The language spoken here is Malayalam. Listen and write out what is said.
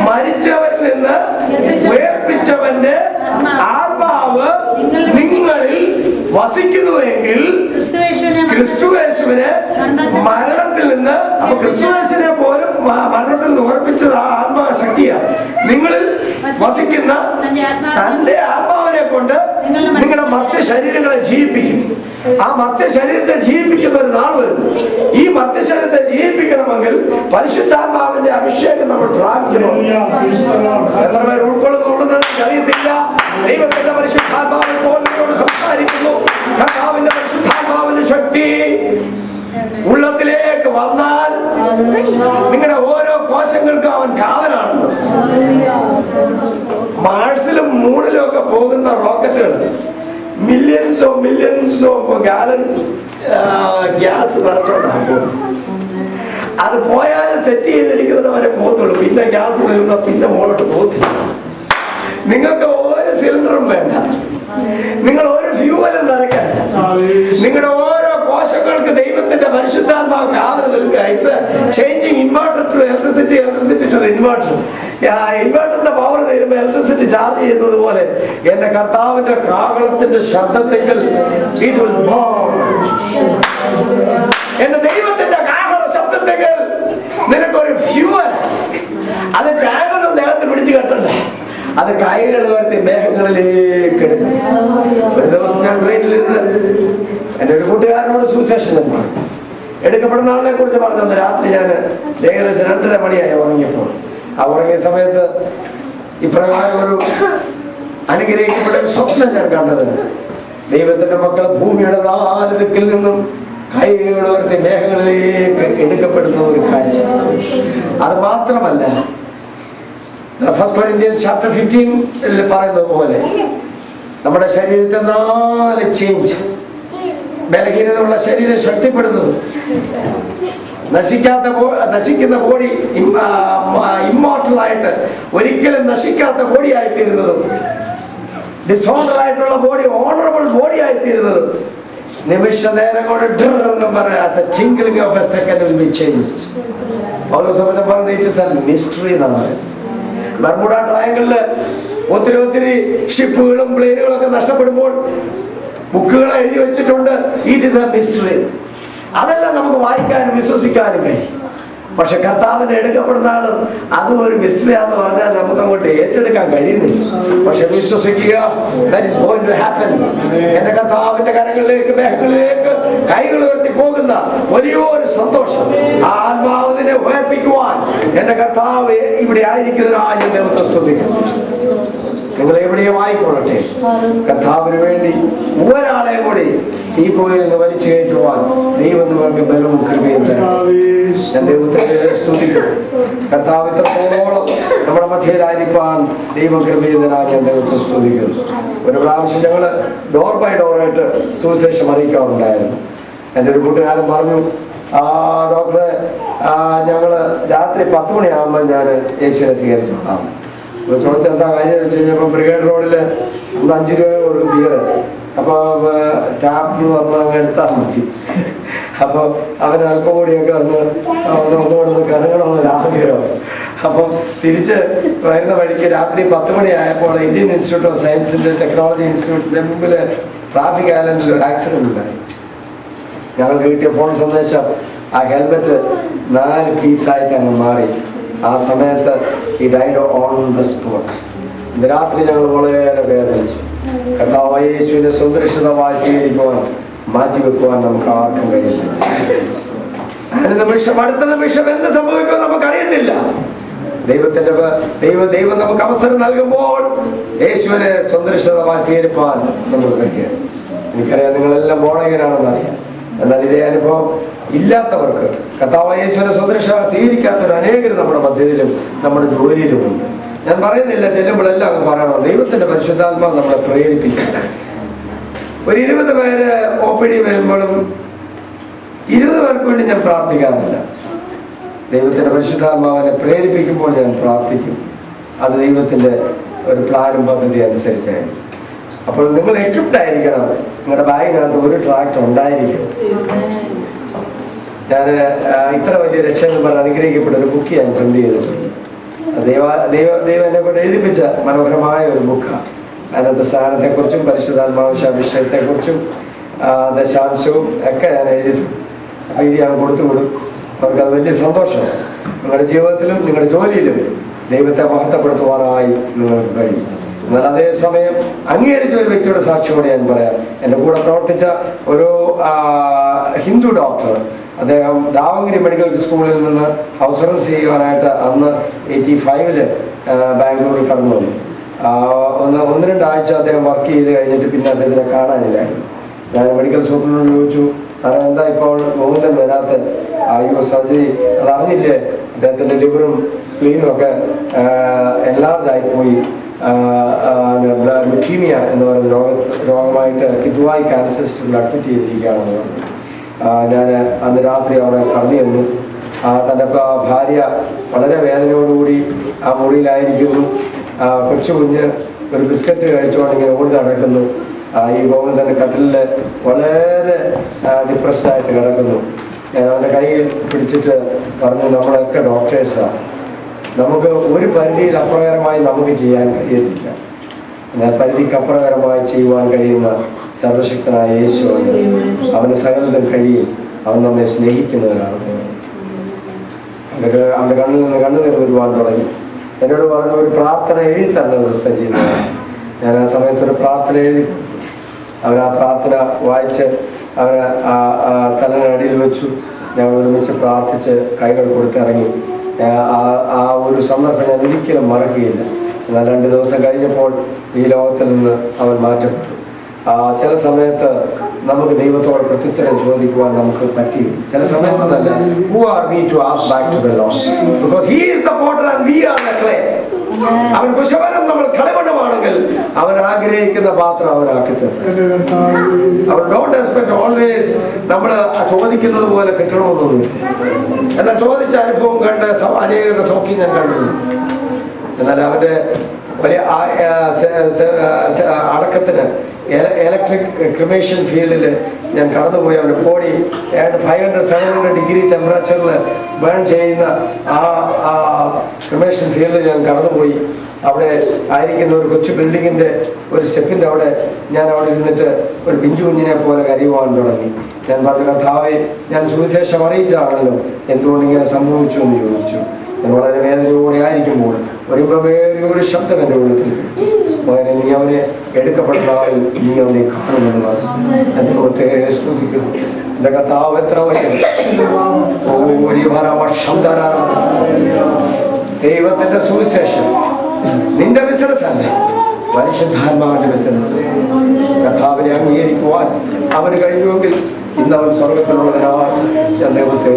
മരിച്ചവരിൽ നിന്ന് ഉയർപ്പിച്ചവന്റെ ആത്മാവ് നിങ്ങളിൽ വസിക്കുന്നുവെങ്കിൽ ക്രിസ്തുയേശുവിനെ മരണത്തിൽ നിന്ന്, അപ്പൊ ക്രിസ്തുയേശുവിനെ പോലും മരണത്തിൽ നിന്ന് ഉറപ്പിച്ചത് ആ ആത്മാശക്തിയാണ്. നിങ്ങളിൽ വസിക്കുന്ന തന്റെ ആത്മാവിനെ കൊണ്ട് നിങ്ങളുടെ മർത്യ ശരീരങ്ങളെ ജീവിപ്പിക്കും. ആ മർത്യ ശരീരത്തെ ജീവിപ്പിക്കുന്ന ഒരു നാൾ വരുന്നു. ഈ മർത്യ ശരീരത്തെ ജീവിപ്പിക്കണമെങ്കിൽ പരിശുദ്ധാത്മാവിന്റെ അഭിഷേകം നമ്മൾ പ്രാപിക്കണം. എത്ര പേർ ഉൾക്കൊള്ളുന്നുണ്ടെന്ന് എനിക്കറിയത്തില്ല. ദൈവത്തിന്റെ പരിശുദ്ധാത്മാവിൽ പോലും സംസാരിക്കുന്നു. കർത്താവിന്റെ പരിശുദ്ധാത്മാവിന്റെ ശക്തി ഉള്ളത്തിലേക്ക് വന്നാൽ നിങ്ങളുടെ ഓരോ കോശങ്ങൾക്കും അവൻ കാവലാണ്. മാർസിലും മൂണിലും ഒക്കെ പോകുന്ന റോക്കറ്റുകൾ മില്യൺസ് ഓഫ് ഗാലൻ ഗ്യാസ് നിറച്ചോണ്ടാകും. അത് പോയാലും സെറ്റ് ചെയ്തിരിക്കുന്നത് വരെ പോകത്തുള്ളൂ. പിന്നെ ഗ്യാസ് വരുന്ന പിന്നെ മുകളിലോട്ട് പോകത്തില്ല. നിങ്ങൾക്ക് ഒരു സിലിണ്ടറും വേണ്ട, നിങ്ങൾ ഒരു ഫ്യൂവലും നിറയ്ക്കണ്ട. നിങ്ങളുടെ ഓരോ കോശങ്ങൾക്ക് ദൈവത്തിന്റെ പരിശുദ്ധാത്മാവ് കാവൽ നിൽക്കുക. It's changing inverter to electricity, electricity to inverter. ഇൻവെർട്ടറിന്റെ പവർ തരുമ്പോൾ ഇലക്ട്രിസിറ്റി ചാർജ് ചെയ്യുന്നത് പോലെ എന്റെ കർത്താവിന്റെ കാഹളത്തിന്റെ ശബ്ദത്തെങ്കിൽ it will burn. എന്റെ ദൈവത്തിന്റെ കാഹള ശബ്ദത്തെങ്കിൽ നിനക്കൊരു ഫ്യൂവൽ. അത് ടാങ്കൊന്നും ദേഹത്ത് പിടിച്ചു കെട്ടണ്ടേ, അത് കൈകൾ ഉയർത്തി മേഘങ്ങളിലേക്ക് എടുക്കും. ഒരു ദിവസം ഞാൻ ട്രെയിനിലിരുന്ന് എൻ്റെ ഒരു കൂട്ടുകാരനോട് സുവിശേഷം എടുക്കപ്പെടുന്ന ആളിനെ കുറിച്ച് പറഞ്ഞു. രാത്രി ഞാൻ ഏകദേശം 2:30 മണിയായി ഉറങ്ങിയപ്പോൾ. ആ ഉറങ്ങിയ സമയത്ത് ഇപ്രകാരം ഒരു അനുഗ്രഹിക്കപ്പെട്ട ഒരു സ്വപ്നം ഞാൻ കണ്ടത്. ദൈവത്തിന്റെ മക്കൾ ഭൂമിയുടെ 4 ദിക്കിൽ നിന്നും കൈകൾ ഉയർത്തി മേഘങ്ങളിലേക്ക് എടുക്കപ്പെടുന്ന ഒരു കാഴ്ച. അത് മാത്രമല്ല, ഫസ്റ്റ് കൊരിന്ത്യൻസ് ചാപ്റ്റർ 15 പറയുന്നത് പോലെ നമ്മുടെ ശരീരത്തെ 4 ചേഞ്ച്. ബലഹീനതയുള്ള ശരീരം ശക്തിപ്പെടുന്നത്, നശിക്കുന്ന ബോഡി ഇമ്മോർട്ടലായിട്ട് ഒരിക്കലും നശിക്കാത്ത ബോഡി ആയിത്തീരുന്നതും, ഡിസോണർ ആയിട്ടുള്ള ബോഡി ഓണറബിൾ ബോഡി ആയിത്തീരുന്നതും, നിമിഷ നേരം കൊണ്ട് എന്ന് പറയാം twinkling of a second will be changed. Paulose പറഞ്ഞു ഇറ്റ് ഈസ് എ മിസ്റ്ററി എന്നാണ്. ബർമുഡ ട്രയാങ്കിളില് ഒത്തിരി ഷിപ്പുകളും പ്ലെയിനുകളും ഒക്കെ നഷ്ടപ്പെടുമ്പോൾ ബുക്കുകൾ എഴുതി വെച്ചിട്ടുണ്ട്, ഇറ്റ് ഈസ് എ മിസ്റ്ററി. അതെല്ലാം നമുക്ക് വായിക്കാനും വിശ്വസിക്കാനും കഴിയും. പക്ഷെ കർത്താവിനെ എടുക്കപ്പെടുന്ന ആളും അതും ഒരു മിസ്റ്ററിയാന്ന് പറഞ്ഞാൽ നമുക്ക് അങ്ങോട്ട് ഏറ്റെടുക്കാൻ കഴിയുന്നില്ല. പക്ഷെ വിശ്വസിക്കുക, that is going to happen. എന്റെ കർത്താവിന്റെ കരങ്ങളിലേക്ക് മേഘങ്ങളിലേക്ക് കൈകൾ ഉയർത്തി പോകുന്ന വലിയൊരു സന്തോഷം, ആ ആത്മാവിനെ ഉയർപ്പിക്കുവാൻ എന്റെ കർത്താവ് ഇവിടെ ആയിരിക്കുന്നതിനായി ഞാൻ ദൈവത്തെ സ്തുതിക്കുന്നു. നിങ്ങൾ എവിടെയും ആയിക്കൊള്ളട്ടെ, കർത്താവിന് വേണ്ടി ഒരാളെ കൂടി ഈ പുകയിൽ നിന്ന് വലിച്ചു കയറ്റുവാൻ ദൈവം നിങ്ങൾക്ക് ബലവും കൃപയും തരും. ഞാൻ ദൈവത്തെ സ്തുതിക്കുന്നു. കർത്താവ് ഇത്രത്തോളം നമ്മുടെ മധ്യയിലായിരിക്കാൻ ദൈവം കൃപ ചെയ്തതിനായി ഞാൻ ദൈവത്തെ സ്തുതിക്കുന്നു. ഒരു പ്രാവശ്യം ഞങ്ങൾ ഡോർ ബൈ ഡോറായിട്ട് സുവിശേഷം അറിയിക്കാറുണ്ടായിരുന്നു. എൻ്റെ ഒരു കൂട്ടുകാരൻ പറഞ്ഞു, ഡോക്ടറെ ഞങ്ങള് രാത്രി 10 മണിയാകുമ്പോൾ ഞാൻ യേശുവിനെ സ്വീകരിച്ചോളാം. ചോദിച്ചെന്താ കാര്യം വെച്ച് കഴിഞ്ഞപ്പോൾ ബ്രിഗേഡ് റോഡില് 5 രൂപ ബിയർ, അപ്പോൾ ടാപ്പ് വന്ന് അങ്ങ് എടുത്താൽ മതി. അപ്പോൾ അവന് അല്പം കൂടിയൊക്കെ ഒന്നുകൂടെ കറങ്ങണമെന്നൊരു ആഗ്രഹം. അപ്പം തിരിച്ച് വരുന്ന വഴിക്ക് രാത്രി 10 മണിയായപ്പോൾ ഇന്ത്യൻ ഇൻസ്റ്റിറ്റ്യൂട്ട് ഓഫ് സയൻസിൻ്റെ ടെക്നോളജി ഇൻസ്റ്റിറ്റ്യൂട്ടിൻ്റെ മുമ്പിൽ ട്രാഫിക് ഐലൻഡിൽ ഒരു ആക്സിഡൻറ്റ് ഉണ്ടായി. ഞങ്ങൾക്ക് കിട്ടിയ ഫോൺ സന്ദേശം, ആ ഹെൽമെറ്റ് 4 പീസായിട്ട് അങ്ങ് മാറി. ആ സമയത്ത് he died on the spot. ഇന്ന് രാത്രി ഞങ്ങൾ വളരെ വേദനിച്ചു. കർത്താവ് യേശുവിനെ സുരക്ഷിതമായി സ്വീകരിക്കുവാൻ മാറ്റിവെക്കുവാൻ നമുക്ക് ആർക്കും കഴിയില്ല. അടുത്ത നിമിഷം എന്ത് സംഭവിക്കുമെന്ന് നമുക്കറിയത്തില്ല. ദൈവം നമുക്ക് അവസരം നൽകുമ്പോൾ യേശുവിനെ സുരക്ഷിതമായി സ്വീകരിപ്പാൻ നമുക്ക് കഴിയും. എനിക്കറിയാം നിങ്ങളെല്ലാം ബോണകനാണെന്ന് അറിയാം. എന്നാൽ ഇതേ അനുഭവം ഇല്ലാത്തവർക്ക്, കർത്താവ് യേശുവിനെ സുരക്ഷ സ്വീകരിക്കാത്തവർ അനേകരും നമ്മുടെ മധ്യത്തിലും നമ്മുടെ ജോലിയിലുമുണ്ട്. ഞാൻ പറയുന്നില്ല, ചെല്ലുമ്പോഴെല്ലാം അങ്ങ് പറയണം. ദൈവത്തിന്റെ പരിശുദ്ധാത്മാവ് നമ്മളെ പ്രേരിപ്പിക്കും. ഒരു 20 പേര് OPD വരുമ്പോഴും 20 പേർക്ക് വേണ്ടി ഞാൻ പ്രാർത്ഥിക്കാറില്ല. ദൈവത്തിന്റെ പരിശുദ്ധാത്മാവിനെ പ്രേരിപ്പിക്കുമ്പോൾ ഞാൻ പ്രാർത്ഥിക്കും. അത് ദൈവത്തിന്റെ ഒരു പ്ലാനും പദ്ധതി അനുസരിച്ചായിരിക്കും. അപ്പോൾ നിങ്ങൾ എക്വിപ്ഡ് ആയിരിക്കണം. നിങ്ങളുടെ ബാഗിനകത്ത് ഒരു ട്രാക്ട് ഉണ്ടായിരിക്കും. ഞാൻ ഇത്ര വലിയ രക്ഷ എന്ന് പറഞ്ഞ് അനുഗ്രഹിക്കപ്പെട്ട ഒരു ബുക്ക് ഞാൻ പ്രിന്റ് ചെയ്തിട്ടുണ്ട്. ദൈവം എന്നെ കൊണ്ട് എഴുതിപ്പിച്ച മനോഹരമായ ഒരു ബുക്കാണ്. അതിനകത്ത് സ്ഥാനത്തെക്കുറിച്ചും പരിശുദ്ധാത്മാവിഷയത്തെക്കുറിച്ചും ദശാംശവും ഒക്കെ ഞാൻ എഴുതിയിട്ടുണ്ട്. അപ്പോൾ ഇത് ഞാൻ കൊടുത്തുവിടും. അവർക്കത് വലിയ സന്തോഷമാണ്. നിങ്ങളുടെ ജീവിതത്തിലും നിങ്ങളുടെ ജോലിയിലും ദൈവത്തെ മഹത്വപ്പെടുത്തുവാനായി നിങ്ങൾക്ക് കഴിയും. എന്നാൽ അതേസമയം അംഗീകരിച്ച ഒരു വ്യക്തിയുടെ സാക്ഷിയോടെ ഞാൻ പറയാം. എൻ്റെ കൂടെ പ്രവർത്തിച്ച ഒരു ഹിന്ദു ഡോക്ടർ, അദ്ദേഹം ദാവങ്കിരി മെഡിക്കൽ സ്കൂളിൽ നിന്ന് ഹൗസ് അറസ്റ്റ് ചെയ്യുവാനായിട്ട് അന്ന് 85 ബാംഗ്ലൂരിൽ കടന്നു വന്നു. ഒന്ന് രണ്ടാഴ്ച അദ്ദേഹം വർക്ക് ചെയ്ത് കഴിഞ്ഞിട്ട് പിന്നെ അദ്ദേഹത്തിനെ കാണാനില്ലായിരുന്നു. ഞാൻ മെഡിക്കൽ സൂപ്രണ്ടിനോട് ചോദിച്ചു, സാറേ എന്താ ഇപ്പോൾ ഗോവിന്ദൻ വരാത്ത? സർജറി അതറിഞ്ഞില്ലേ? അദ്ദേഹത്തിൻ്റെ ലിവറും സ്പ്ലീനും ഒക്കെ എല്ലാവരായിപ്പോയി. ലുക്കീമിയ എന്ന് പറയുന്ന രോഗമായിട്ട് കിദ്വായി ക്യാൻസർ സെന്ററിൽ അഡ്മിറ്റ് ചെയ്തിരിക്കുകയാണെന്ന് പറഞ്ഞു. ഞാൻ അന്ന് രാത്രി അവിടെ കടന്നു ചെന്നു. തൻ്റെ ഭാര്യ വളരെ വേദനയോടുകൂടി ആ മുറിയിലായിരിക്കുന്നു. കൊച്ചു കുഞ്ഞ് ഒരു ബിസ്ക്കറ്റ് കഴിച്ചുകൊണ്ട് ഇങ്ങനെ ഓടി നടക്കുന്നു. ഈ ഗോവിന്ദൻ കട്ടിലിൽ വളരെ ഡിപ്രസ്ഡായിട്ട് കിടക്കുന്നു. ഞാൻ അവൻ്റെ കയ്യിൽ പിടിച്ചിട്ട് പറഞ്ഞു, നമ്മളൊക്കെ ഡോക്ടേഴ്സാണ്, നമുക്ക് ഒരു പരിധിയിൽ അപ്രകാരമായി നമുക്ക് ചെയ്യാൻ കഴിയത്തില്ല. എന്നാൽ പരിധിക്കപ്രകാരമായി ചെയ്യുവാൻ കഴിയുന്ന സർവശക്തനായ യേശു അവന് സകലതും കഴിയും. അവൻ നമ്മെ സ്നേഹിക്കുന്നവരാണ്. അവൻ്റെ കണ്ണിൽ നിന്ന് കണ്ണുനീർ വരുവാൻ തുടങ്ങി. എന്നോട് പറഞ്ഞു, ഒരു പ്രാർത്ഥന എഴുതി തന്നത് സജീവമാണ്. ഞാൻ ആ സമയത്തൊരു പ്രാർത്ഥന എഴുതി. അവർ ആ പ്രാർത്ഥന വായിച്ച് അവർ തലനടിയിൽ വെച്ചു. ഞങ്ങൾ ഒരുമിച്ച് പ്രാർത്ഥിച്ച് കൈകൾ കൊടുത്തിറങ്ങി. ആ ഒരു സന്ദർഭം ഞാൻ ഒരിക്കലും മറക്കുകയില്ല. എന്നാൽ 2 ദിവസം കഴിഞ്ഞപ്പോൾ ഈ ലോകത്തിൽ നിന്ന് അവൻ മാറ്റപ്പെട്ടു. ചില സമയത്ത് നമുക്ക് ദൈവത്തോട് പ്രത്യുത്തരം ചോദിക്കുവാൻ നമുക്ക് പറ്റില്ല. ചില സമയത്തൊന്നല്ല. Who are we to ask back to the Lord? Because He is the potter and we are the clay. അവൻ കുശവനും നമ്മൾ കളിമണ്ണുമാണെങ്കിൽ അവൻ ആഗ്രഹിക്കുന്ന പാത്രം അവനാക്കി തരും. അവർ ഡോണ്ട് എക്സ്പെക്ട് ഓൾവേസ് നമ്മൾ ചോദിക്കുന്നത് പോലെ കിട്ടണമെന്നൊന്നുമില്ല. എന്നാൽ ചോദിച്ച അനുഭവം കണ്ട് അനേകരുടെ സൗഖ്യം ഞാൻ കണ്ടിരുന്നു. എന്നാൽ അവൻ്റെ വലിയ അടക്കത്തിന് ഇലക്ട്രിക് ക്രിമേഷൻ ഫീൽഡിൽ ഞാൻ കടന്നുപോയി. അവൻ്റെ ബോഡി 500-700 ഡിഗ്രി ടെമ്പറേച്ചറിൽ ബേൺ ചെയ്യുന്ന ആ ക്രിമേഷൻ ഫീൽഡിൽ ഞാൻ കടന്നുപോയി. അവിടെ ആയിരിക്കുന്ന ഒരു കൊച്ചു ബിൽഡിങ്ങിൻ്റെ ഒരു സ്റ്റെപ്പിൻ്റെ അവിടെ ഞാൻ അവിടെ ഇരുന്നിട്ട് ഒരു പിഞ്ചു കുഞ്ഞിനെ പോലെ കരയുവാൻ തുടങ്ങി. ഞാൻ പറഞ്ഞു, കർത്താവേ, ഞാൻ സുവിശേഷം അറിയിച്ചാണല്ലോ, എന്തുകൊണ്ട് ഇങ്ങനെ സംഭവിച്ചു എന്ന് ചോദിച്ചു. ഞാൻ വളരെ വേദനയോടെ ആയിരിക്കുമ്പോൾ ഒരു ശബ്ദം എൻ്റെ ഉള്ളത്തിൽ, മകനെ, നീ അവനെ എടുക്കപ്പെട്ടതായി നീ അവനെ കാണുമെന്ന് പറഞ്ഞു. എൻ്റെ കർത്താവ് എത്ര വലിയ ദൈവത്തിൻ്റെ സുവിശേഷം നിന്റെ ബിസിനസ് അല്ലേ, പരിശുദ്ധാത്മാവിന്റെ ബിസിനസ്. കർത്താവിനെ അംഗീകരിക്കുവാൻ അവന് കഴിയുമെങ്കിൽ ഇന്ന് അവൻ സ്വർഗത്തിലുള്ളതിനാൽ ഞാൻ ദൈവത്തെ